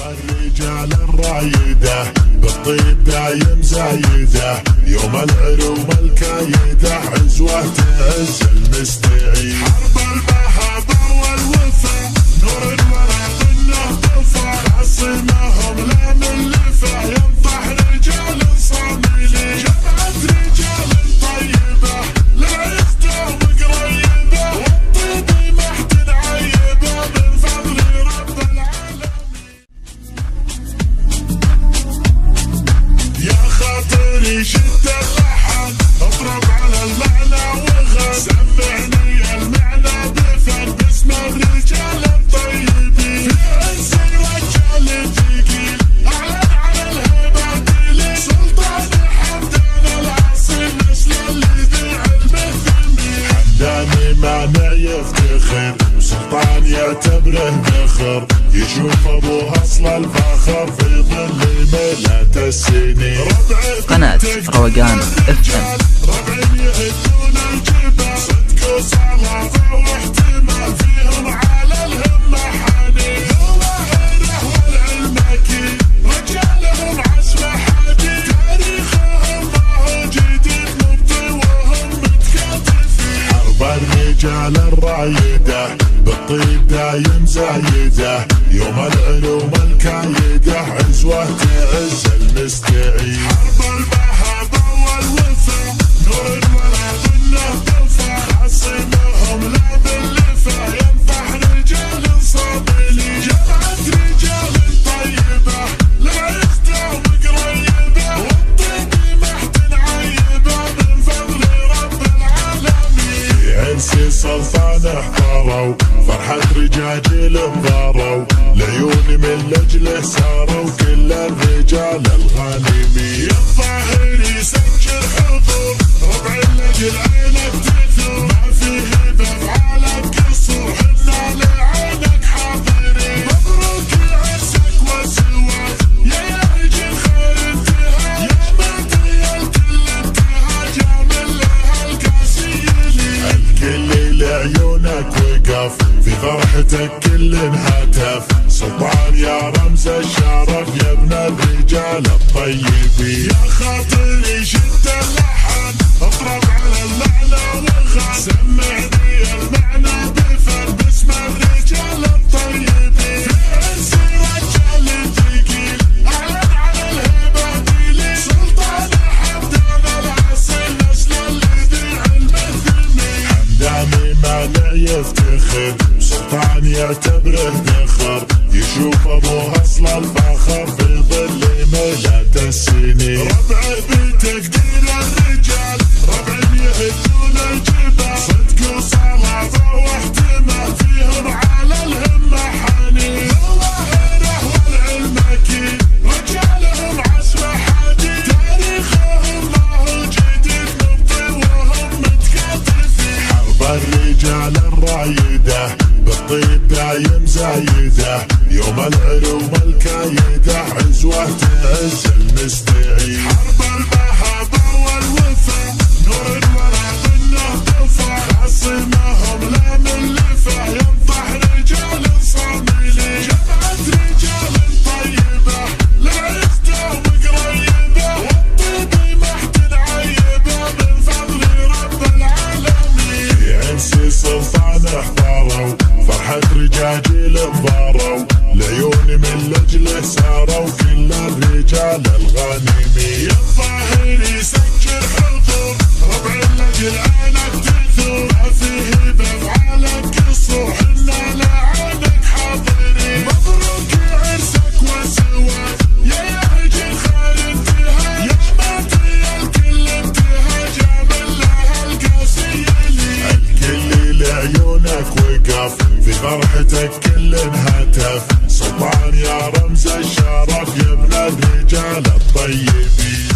الرجال الرايدة بالطيب دايم زايدة، يوم العلوم الكايدة عزوة تعز المستعيد. حرب المهابة والوفا نور الورى ظنه طفا، خاصمهم لا من لفا ينطح رجال صاملين. جمعت رجال طيبة للعزة وقريبة، والطيب محتن عيبة من فضل رب العالمين. يا خاطري شد اللحن اضرب على المعنى وغن، سمعني المعنى بفن باسم الرجال الطيبين. في عز رجال ثقيل اعلن على الهبة دليل، سلطان حمدان الاصيل مثل اللي ذي علم الثمين. حمداني معنى يفتخر وسلطان يعتبره ذخر، يشوف ابوه اصل الفخر في ظل ميلات السنين. قناة روقان FM. ربعين يهدون الجبال، صدق وصلافة واحتمال فيهم على الهمة حنين. ظواهره والعلم اكيد رجالهم عزم حديد، تاريخهم ما هو جديد مبطي وهم متكاتفين. حرب الرجال الرايدة بالطيب دايم زايدة، يوم العلوم الكايدة عزوة تعز المستعيد. حرب المهابة والوفا نور الورى ظنه طفا، خاصمهم لا باللفا ينطح رجال صاملين. جمعت رجال طيبة للعزة وقريبة، والطيب محتن عيبة من فضل رب العالمين. في عرسي سلطان احضروا فرحة رجاجيل انظروا، لعيوني من لجله ساروا كل الرجال الغانمين. يا الظاهر يسجل حضور ربع لجل عينك تثور، ما فيه بافعالك قصور حنا لعينك حاضرين. مبروك عرسك وسواك يا رجل خير انتهاء، يا معطي الكل انتهى جامل لها القاسيين. الكل لعيونك وقف في فرحتك كل هتف، سلطان يا رمز الشرف يا ابن الرجال الطيبين. يا خاطري شد اللحن اضرب على المعنى وغن، سمعني المعنى بفن باسم الرجال الطيبين. في عز رجال ثقيل اعلن على الهبة دليل، سلطان حمدان الاصيل مثل اللي ذي علم الثمين. حمداني معنى يفتخر سلطان يعتبره ذخر، يشوف ابوه اصل الفخر في ظل ميلات السنين. ربع بتقدير الرجال ربعين يهدون الجبال، صدق وصلافة واحتمال فيهم على الهمة حنين. ظواهره والعلم اكيد رجالهم عزم حديد، تاريخهم ما هو جديد مبطي وهم متكاتفين. حرب الرجال الرايدة بالطيب دايم زايدة، يوم العلوم الكايدة عزوة تعز المستعيد. حرب المهابة والوفا نور الورى ظنه طفا، خاصمهم لا من لفا ينطح رجال صاملين. جمعت رجال طيبة للعزة وقريبة، والطيب محتن عيبة من فضل رب العالمين. في عرسي سلطان احضروا فرحة رجاجيل انظروا، لعيوني من لجله ساروا كل الرجال الغانمين. يا الظاهر يسجل حضور ربع لجل عينك تثور، ما فيه بافعالك قصور حنا لعينك حاضرين. مبروك عرسك وسواك يا رجل خير انتهى، يا معطي الكل انتهى جامل لها القاسيين. الكل لعيونك وقف في فرحتك كل هتف، سلطان يا رمز الشرف يا ابن الرجال الطيبين.